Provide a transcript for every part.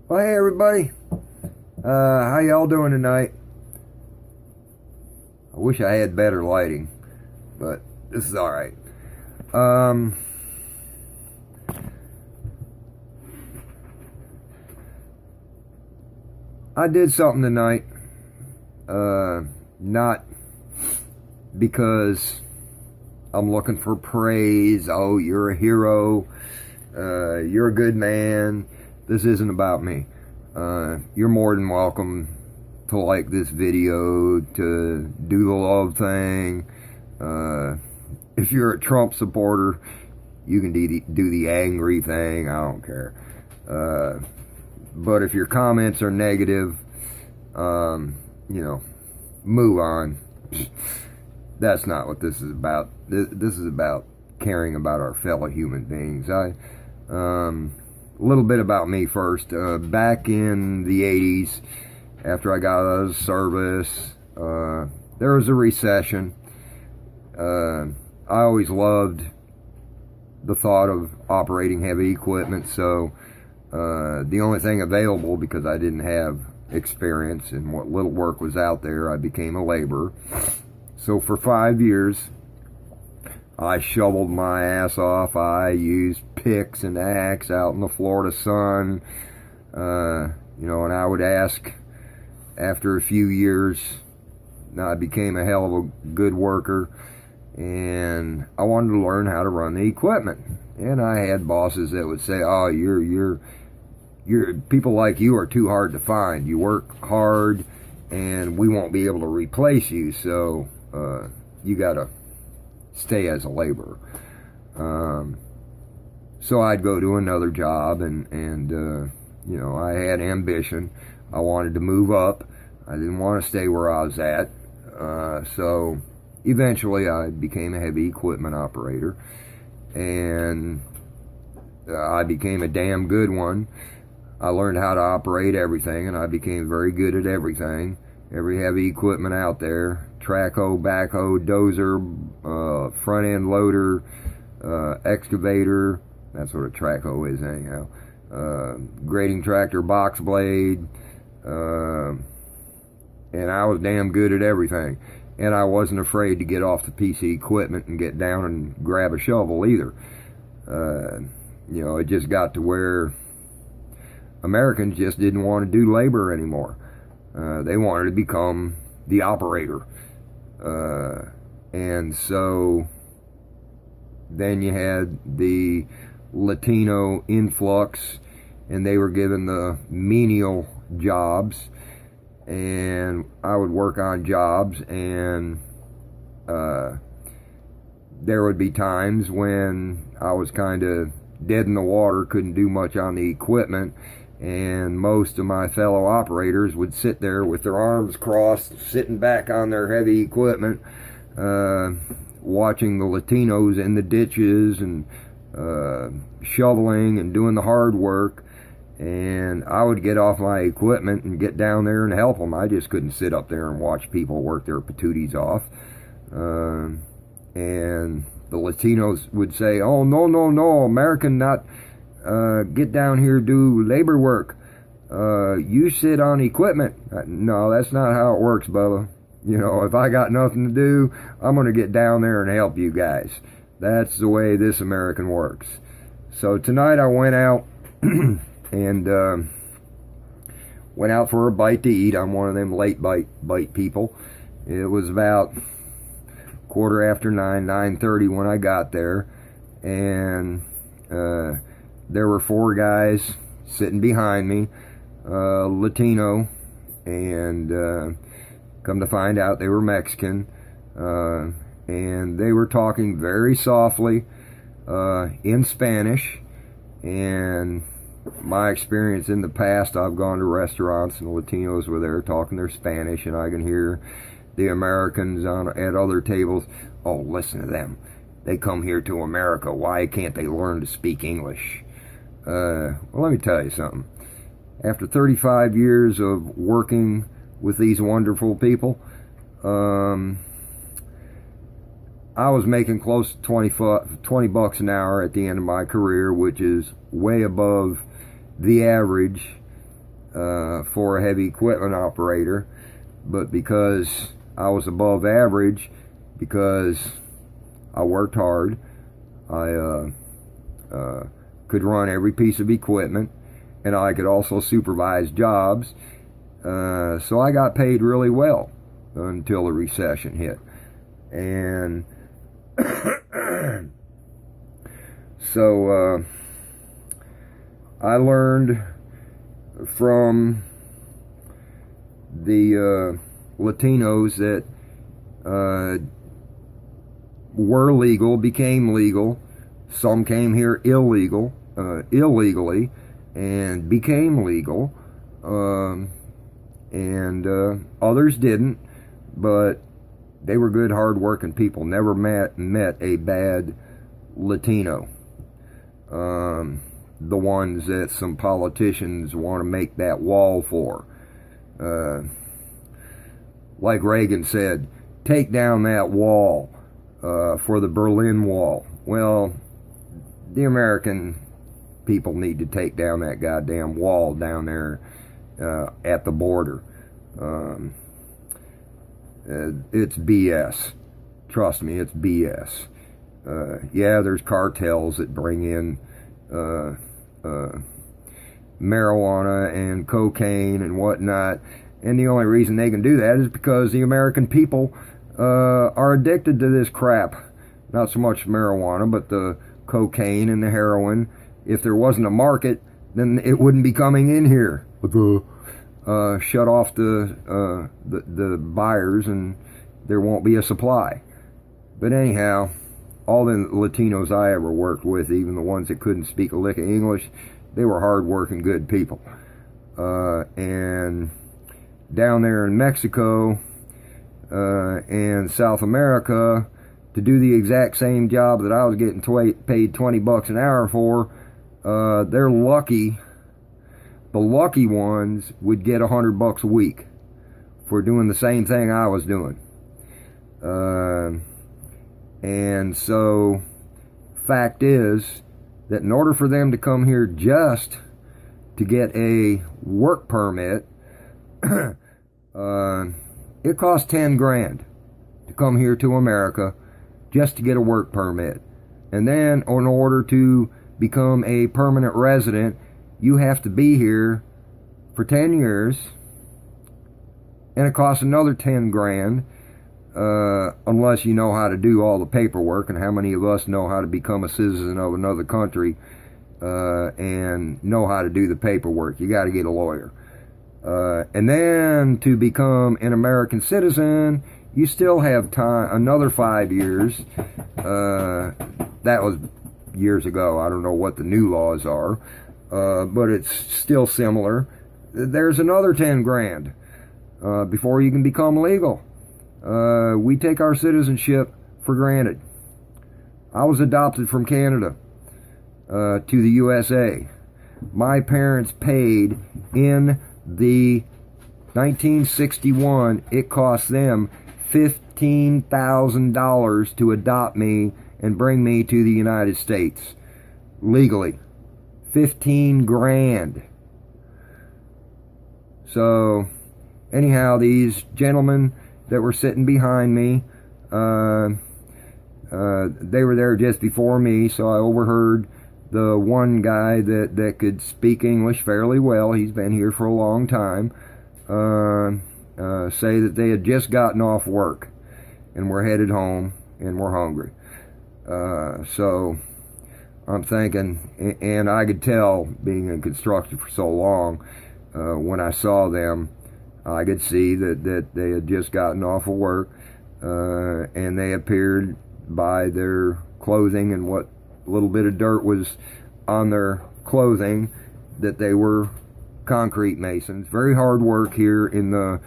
Well, hey everybody. How y'all doing tonight? I wish I had better lighting, but this is all right. Um, I did something tonight. Not because I'm looking for praise. Oh, you're a hero. You're a good man. This isn't about me. You're more than welcome to like this video, to do the love thing. If you're a Trump supporter, you can do the angry thing. I don't care. But if your comments are negative, move on. That's not what this is about. This is about caring about our fellow human beings. A little bit about me first. Back in the 80s, after I got out of service, there was a recession. I always loved the thought of operating heavy equipment, so the only thing available, because I didn't have experience in what little work was out there, I became a laborer. So for 5 years, I shoveled my ass off. I used picks and axe out in the Florida sun. And I would ask, after a few years, I became a hell of a good worker, and I wanted to learn how to run the equipment. And I had bosses that would say, "Oh, you're people like you are too hard to find. You work hard, and we won't be able to replace you. So you gotta stay as a laborer." So I'd go to another job, and I had ambition. I wanted to move up. I didn't want to stay where I was at. So eventually I became a heavy equipment operator, and I became a damn good one. I learned how to operate everything, and I became very good at everything. Every heavy equipment out there: track hoe, backhoe, dozer, front end loader, excavator. That's what a track hoe is anyhow. Grading tractor, box blade. And I was damn good at everything. And I wasn't afraid to get off the piece of equipment and get down and grab a shovel either. It just got to where Americans just didn't want to do labor anymore. They wanted to become the operator. And so then you had the Latino influx, and they were given the menial jobs, and I would work on jobs, and there would be times when I was kind of dead in the water, couldn't do much on the equipment, and most of my fellow operators would sit there with their arms crossed, sitting back on their heavy equipment, watching the Latinos in the ditches and shoveling and doing the hard work. And I would get off my equipment and get down there and help them. I just couldn't sit up there and watch people work their patooties off. And the Latinos would say, "Oh, no, American not get down here, do labor work. You sit on equipment." No, that's not how it works, Bubba. If I got nothing to do, I'm going to get down there and help you guys. That's the way this American works. So tonight I went out and went out for a bite to eat. I'm one of them late bite people. It was about 9:15, 9:30 when I got there, and there were 4 guys sitting behind me, Latino, and come to find out they were Mexican, and they were talking very softly in Spanish. And my experience in the past, I've gone to restaurants and the Latinos were there talking their Spanish, and I can hear the Americans at other tables, "Oh, listen to them. They come here to America. Why can't they learn to speak English?" Well, let me tell you something. After 35 years of working with these wonderful people, I was making close to 20 bucks an hour at the end of my career, which is way above the average for a heavy equipment operator, but because I was above average, because I worked hard, I could run every piece of equipment, and I could also supervise jobs. So I got paid really well until the recession hit. And so I learned from the Latinos that were legal, became legal. Some came here illegally, and became legal. And others didn't, but they were good, hard-working people. Never met a bad Latino. The ones that some politicians want to make that wall for. Like Reagan said, take down that wall for the Berlin Wall. Well, the American people need to take down that goddamn wall down there at the border. It's BS. Trust me, it's BS. Yeah, there's cartels that bring in marijuana and cocaine and whatnot, and the only reason they can do that is because the American people are addicted to this crap. Not so much marijuana, but the cocaine and the heroin. If there wasn't a market, then it wouldn't be coming in here. Shut off the buyers, and there won't be a supply. But anyhow, all the Latinos I ever worked with, even the ones that couldn't speak a lick of English, they were hard-working, good people. And down there in Mexico and South America, to do the exact same job that I was getting paid $20 an hour for, they're lucky. The lucky ones would get $100 a week for doing the same thing I was doing. And so, fact is that in order for them to come here just to get a work permit, it costs 10 grand to come here to America just to get a work permit. And then in order to become a permanent resident, you have to be here for 10 years, and it costs another 10 grand, unless you know how to do all the paperwork. And how many of us know how to become a citizen of another country and know how to do the paperwork? You got to get a lawyer. And then to become an American citizen, you still have time, another 5 years. That was years ago. I don't know what the new laws are. But it's still similar. There's another 10 grand before you can become legal. We take our citizenship for granted. I was adopted from Canada to the USA. My parents paid in the 1961, it cost them $15,000 to adopt me and bring me to the United States legally. 15 grand. So anyhow, these gentlemen that were sitting behind me, they were there just before me, so I overheard the one guy that could speak English fairly well, he's been here for a long time, say that they had just gotten off work and were headed home and were hungry. So I'm thinking, and I could tell, being in construction for so long, when I saw them, I could see that they had just gotten off of work, and they appeared by their clothing and what little bit of dirt was on their clothing that they were concrete masons. Very hard work here in the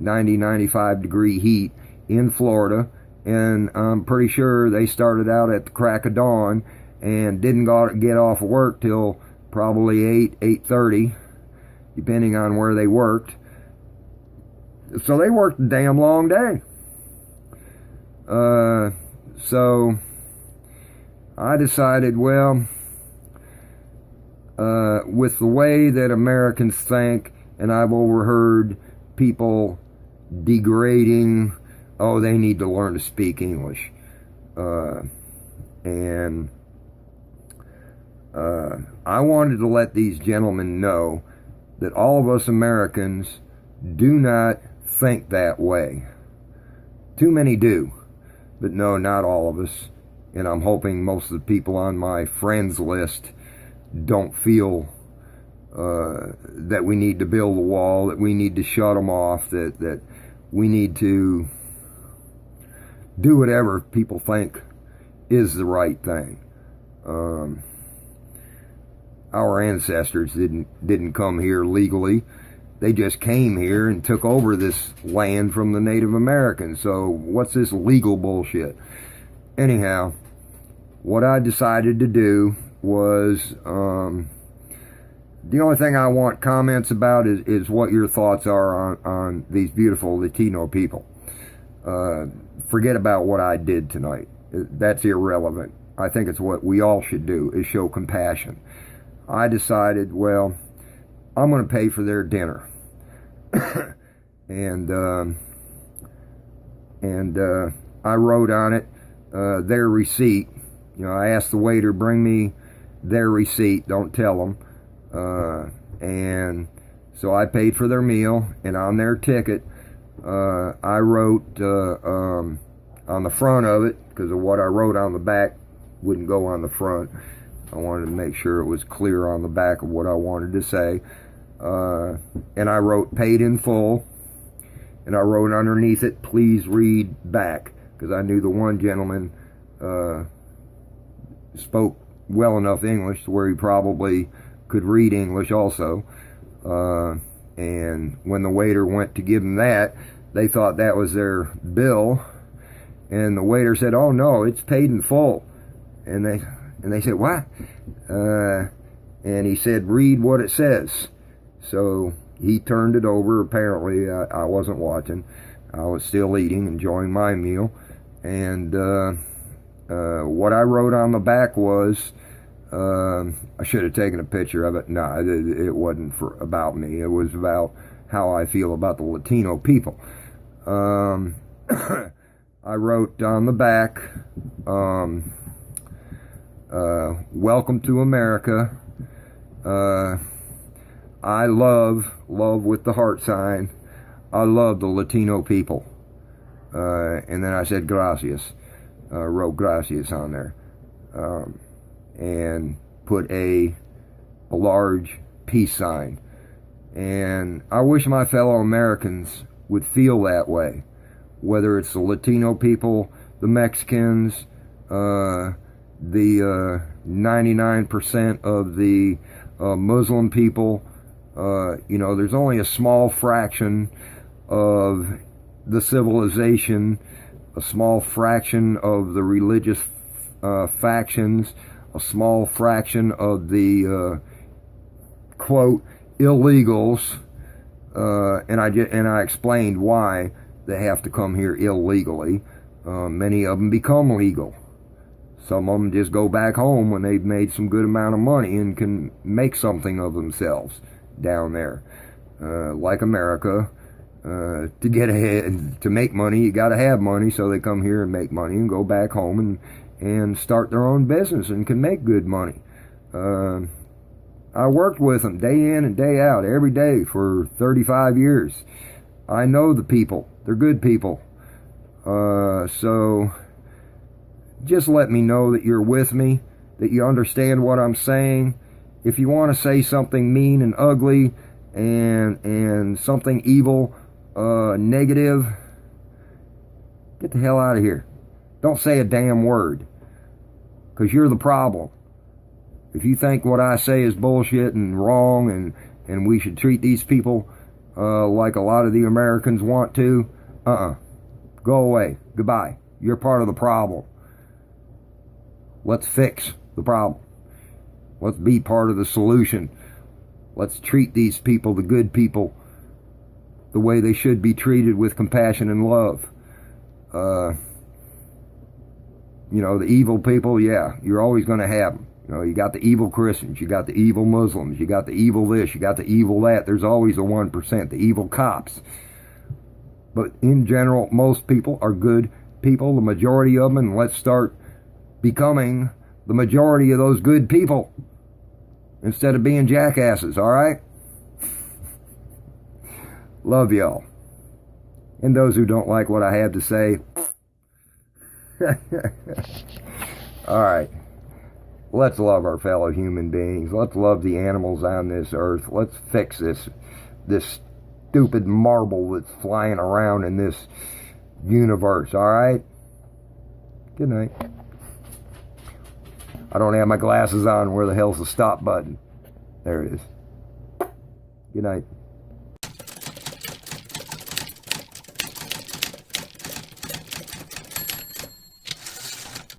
90-95 degree heat in Florida, and I'm pretty sure they started out at the crack of dawn and didn't get off of work till probably 8:30, depending on where they worked. So they worked a damn long day. So I decided, well, with the way that Americans think and I've overheard people degrading, oh, they need to learn to speak English. And I wanted to let these gentlemen know that all of us Americans do not think that way. Too many do, but no, not all of us. And I'm hoping most of the people on my friends list don't feel that we need to build a wall, that we need to shut them off, that we need to do whatever people think is the right thing. Our ancestors didn't come here legally. They just came here and took over this land from the Native Americans. So what's this legal bullshit? Anyhow, what I decided to do was, the only thing I want comments about is what your thoughts are on these beautiful Latino people. Forget about what I did tonight. That's irrelevant. I think it's what we all should do, is show compassion. I decided, well, I'm going to pay for their dinner. and I wrote on it their receipt. You know, I asked the waiter, bring me their receipt, don't tell them. And so I paid for their meal, and on their ticket, I wrote on the front of it, because of what I wrote on the back wouldn't go on the front. I wanted to make sure it was clear on the back of what I wanted to say. And I wrote paid in full, and I wrote underneath it, please read back, because I knew the one gentleman spoke well enough English to where he probably could read English also. And when the waiter went to give him that, they thought that was their bill, and the waiter said, oh no, it's paid in full. And they said, what? And he said, read what it says. So he turned it over. Apparently I wasn't watching. I was still eating, enjoying my meal. And what I wrote on the back was, I should have taken a picture of it. No, it wasn't about me. It was about how I feel about the Latino people. I wrote on the back, welcome to America. I love with the heart sign. I love the Latino people. And then I said gracias. Wrote gracias on there. And put a large peace sign. And I wish my fellow Americans would feel that way. Whether it's the Latino people, the Mexicans, the 99% of the Muslim people. You know, there's only a small fraction of the civilization, a small fraction of the religious factions, a small fraction of the quote illegals, and I explained why they have to come here illegally. Many of them become legal. Some of them just go back home when they've made some good amount of money and can make something of themselves down there. Like America, to get ahead, to make money, you got to have money, so they come here and make money and go back home and start their own business and can make good money. I worked with them day in and day out, every day for 35 years. I know the people. They're good people. So just let me know that you're with me, that you understand what I'm saying. If you want to say something mean and ugly and something evil, negative, get the hell out of here. Don't say a damn word, because you're the problem. If you think what I say is bullshit and wrong and we should treat these people like a lot of the Americans want to, go away. Goodbye. You're part of the problem. Let's fix the problem. Let's be part of the solution. Let's treat these people, the good people, the way they should be treated, with compassion and love. You know, the evil people, yeah, you're always going to have them. You know, you got the evil Christians, you got the evil Muslims, you got the evil this, you got the evil that. There's always the 1%, the evil cops. But in general, most people are good people, the majority of them, and let's start becoming the majority of those good people instead of being jackasses, all right? Love y'all. And those who don't like what I have to say, all right. Let's love our fellow human beings. Let's love the animals on this earth. Let's fix this stupid marble that's flying around in this universe, all right? Good night. I don't have my glasses on. Where the hell's the stop button? There it is. Good night.